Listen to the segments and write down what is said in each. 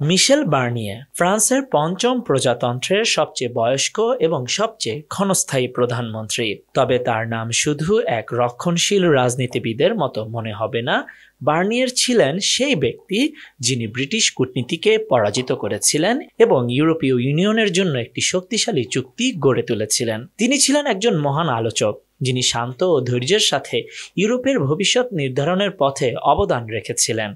মিশেল Bernier ফ্রান্সের পঞ্চম প্রজাতন্ত্রের সবচেয়ে বয়স্ক এবং সবচেয়ে ক্ষণস্থায়ী প্রধানমন্ত্রী। তবে তার নাম শুধু এক রক্ষণশীল রাজনীতিবিদের মতো মনে হবে না। বার্নিয়ের ছিলেন সেই ব্যক্তি যিনি ব্রিটিশ কূটনীতিকে পরাজিত করেছিলেন এবং ইউরোপীয় ইউনিয়নের জন্য একটি শক্তিশালী চুক্তি গড়ে তুলেছিলেন। তিনি ছিলেন একজন মহান আলোচক যিনি শান্ত ও ধৈর্যের সাথে ইউরোপের ভবিষ্যৎ নির্ধারণের পথে অবদান রেখেছিলেন।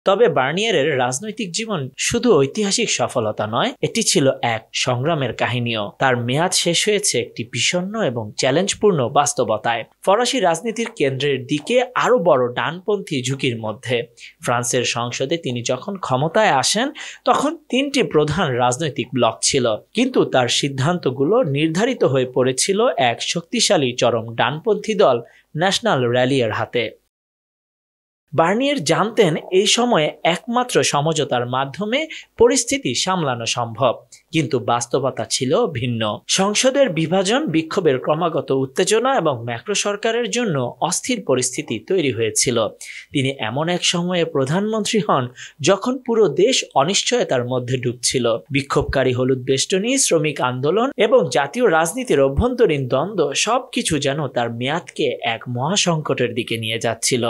তবে বার্নিয়ারের রাজনৈতিক জীবন শুধু ঐতিহাসিক সফলতা নয়, এটি ছিল এক সংগ্রামের কাহিনীও। তার মেয়াদ শেষ হয়েছে একটি বিষণ্ণ এবং চ্যালেঞ্জপূর্ণ বাস্তবতায়, ফরাসি রাজনীতির কেন্দ্রের দিকে আরও বড় ডানপন্থী ঝুঁকির মধ্যে। ফ্রান্সের সংসদে তিনি যখন ক্ষমতায় আসেন তখন তিনটি প্রধান রাজনৈতিক ব্লক ছিল, কিন্তু তার সিদ্ধান্তগুলো নির্ধারিত হয়ে পড়েছিল এক শক্তিশালী চরম ডানপন্থী দল ন্যাশনাল র্যালির হাতে। বার্নিয়ার জানতেন এই সময়ে একমাত্র সমঝোতার মাধ্যমে পরিস্থিতি সামলানো সম্ভব, কিন্তু বাস্তবতা ছিল ভিন্ন। সংসদের বিভাজন, বিক্ষোভের ক্রমাগত উত্তেজনা এবং ম্যাক্রো সরকারের জন্য অস্থির পরিস্থিতি তৈরি হয়েছিল। তিনি এমন এক সময়ে প্রধানমন্ত্রী হন যখন পুরো দেশ অনিশ্চয়তার মধ্যে ডুবছিল। বিক্ষোভকারী, হলুদ বেষ্টনী, শ্রমিক আন্দোলন এবং জাতীয় রাজনীতির অভ্যন্তরীণ দ্বন্দ্ব সবকিছু যেন তার মেয়াদকে এক মহাসংকটের দিকে নিয়ে যাচ্ছিল।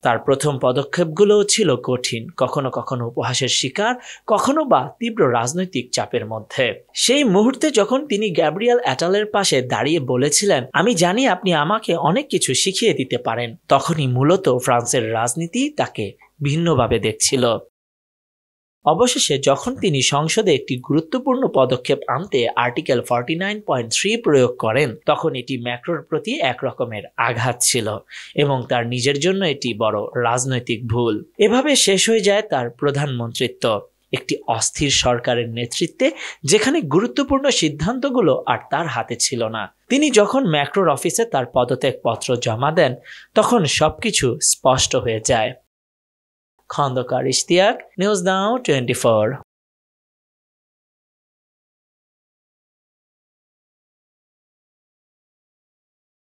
তার প্রথম পদক্ষেপগুলোও ছিল কঠিন, কখনো কখনো উপহাসের শিকার, কখনো বা তীব্র রাজনৈতিক চাপের মধ্যে। সেই মুহূর্তে যখন তিনি গ্যাব্রিয়েল অ্যাটালের পাশে দাঁড়িয়ে বলেছিলেন, আমি জানি আপনি আমাকে অনেক কিছু শিখিয়ে দিতে পারেন, তখনই মূলত ফ্রান্সের রাজনীতি তাকে ভিন্নভাবে দেখছিল। অবশেষে যখন তিনি সংসদে একটি গুরুত্বপূর্ণ পদক্ষেপ আনতে আর্টিকেল 49.3 প্রয়োগ করেন, তখন এটি ম্যাক্রোর প্রতি এক রকমের আঘাত ছিল এবং তার নিজের জন্য এটি বড় রাজনৈতিক ভুল। এভাবে শেষ হয়ে যায় তার প্রধানমন্ত্রিত্ব, একটি অস্থির সরকারের নেতৃত্বে যেখানে গুরুত্বপূর্ণ সিদ্ধান্তগুলো আর তার হাতে ছিল না। তিনি যখন ম্যাক্রোর অফিসে তার পদত্যাগপত্র জমা দেন তখন সবকিছু স্পষ্ট হয়ে যায়। Khandakar Ishtiaq, news now 24।